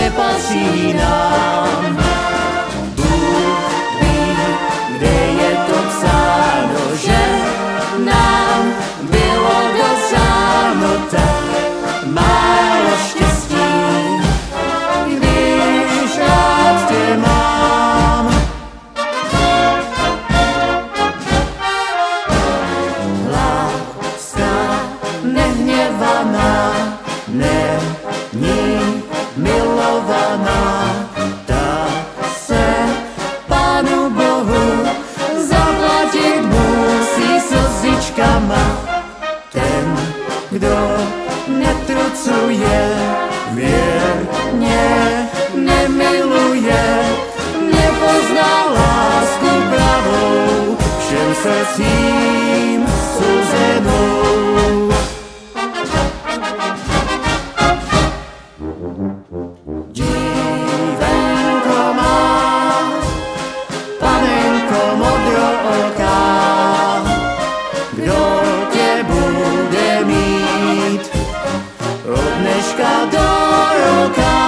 nepatří nám. Bůh ví, kde je to psáno, že nám bylo dopřáno tak málo štěstí, když rád tě mám. Láska nehněvaná není milovaná, ta se Pánu Bohu zaplatit musí slzičkama. Ten, kdo netrucuje, věrně nemiluje, nepozná lásku pravou, všem srdcím suzenou. Dívenko má, panenko modrooká, kdo tě bude mít od dneška do roka.